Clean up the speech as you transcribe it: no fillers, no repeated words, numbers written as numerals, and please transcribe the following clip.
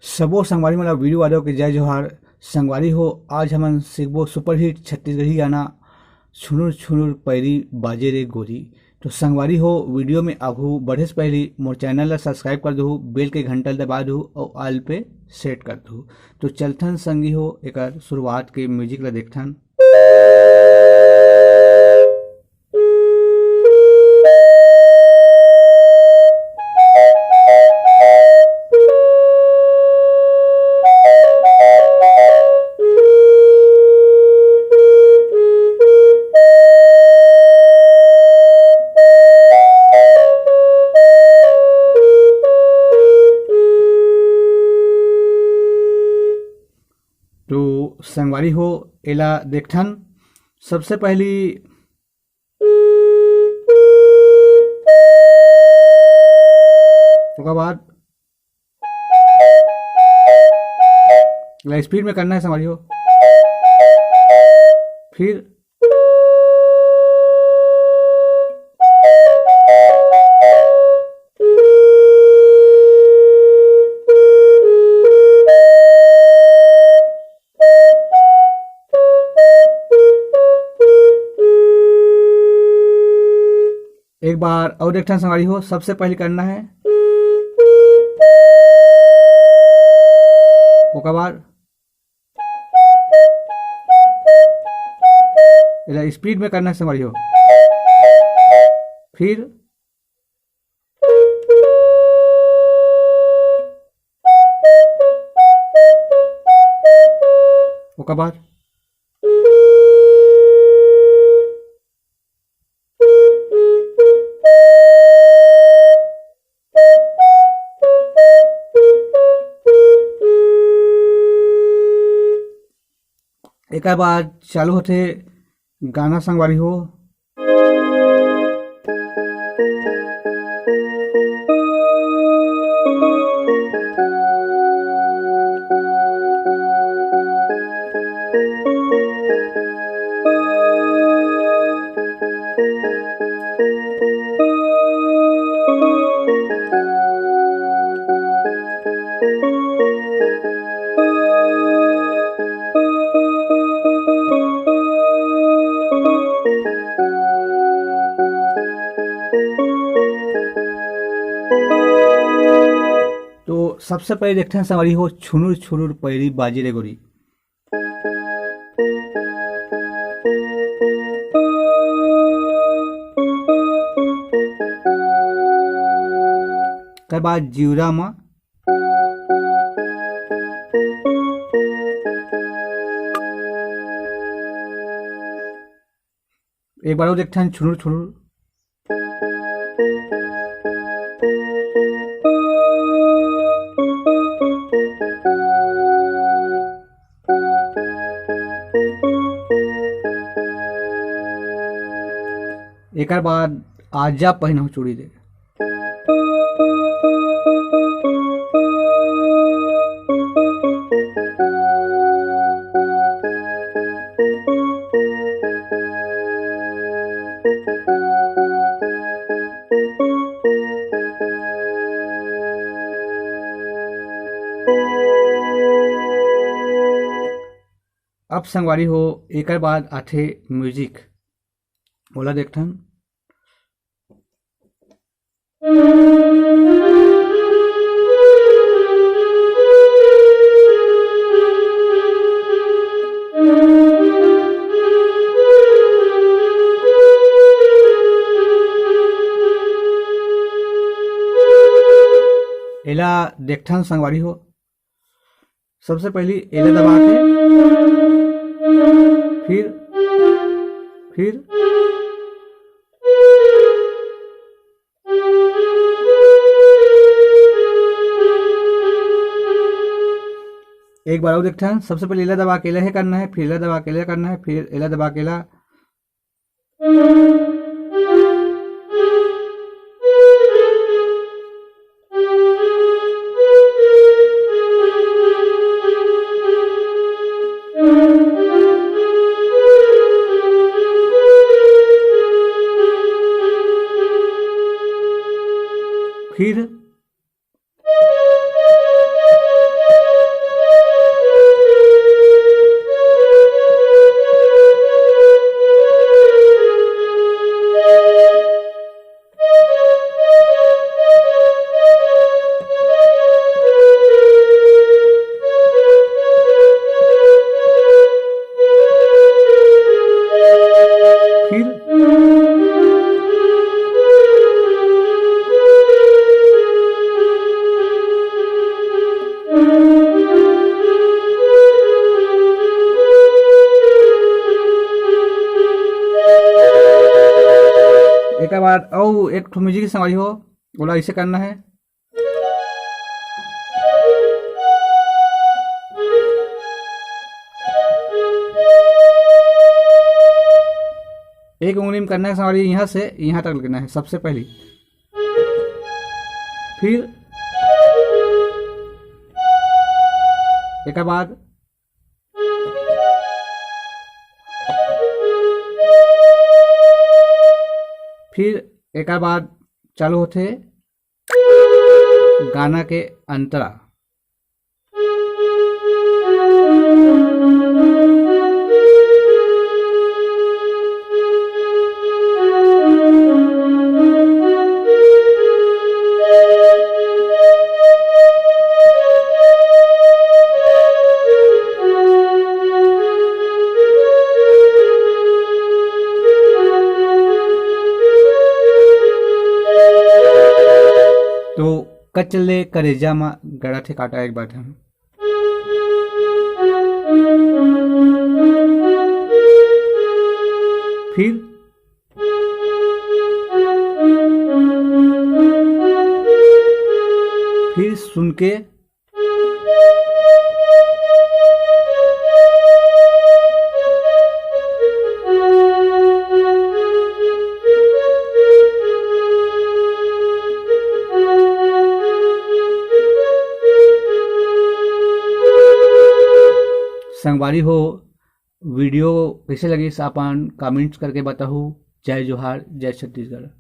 सबो संगवारी मन वीडियो वालों के जय जोहार। संगवारी हो, आज हमन सीखबो सुपरहिट छत्तीसगढ़ी गाना छुनुर छुनुर पैरी बाजे रे गोरी। तो संगवारी हो, वीडियो में आघू बढ़े से पहले मोर चैनल ला सब्सक्राइब कर दहु, बेल के घंटा दबा दहु और ऑल पे सेट कर दहु। तो चलथन संगी हो, एक शुरुआत के म्यूजिक ला देखथन। तो संगवारी हो, एला देखथन। सबसे पहली उसके बाद स्पीड में करना है संगवारी हो। फिर एक बार और देखना संगवारी हो। सबसे पहले करना है, उसके बाद स्पीड में करना है संगवारी हो। फिर उसके बाद एक बाद चालू होते गाना संगवारी हो। तो सबसे पहले देखते हैं संगवारी हो, छुनुर छुनुर पैरी बाजी रे गोरी। कर बाद जीवरा माँ, एक बार और देखते हैं छुनुर छुनुर। एक बाद आजा पहना चूड़ी दे। अब संगवारी हो, एक बाद आथे म्यूजिक, बोला देखथन। एला देखथन संगवारी हो। सबसे पहली एला दबा के फिर एक बार और देखते हैं। सबसे पहले एला दबा के एला है करना है, फिर एला दबा के एला करना है, फिर एला दबा के एला। फिर बाद और एक ठो म्यूजिक की संगवारी हो, बोला इसे करना है। एक उंगली में करना है संगवारी, यहाँ से यहाँ तक लगना है सबसे पहली। फिर एक बाद फिर एक बाद चालू होते गाना के अंतरा। तो कचले करेजा मा गड़ा थे काटा एक बार हम। फिर सुन के संगवारी हो वीडियो कैसे लगी अपन कमेंट्स करके बताओ। जय जोहार, जय छत्तीसगढ़।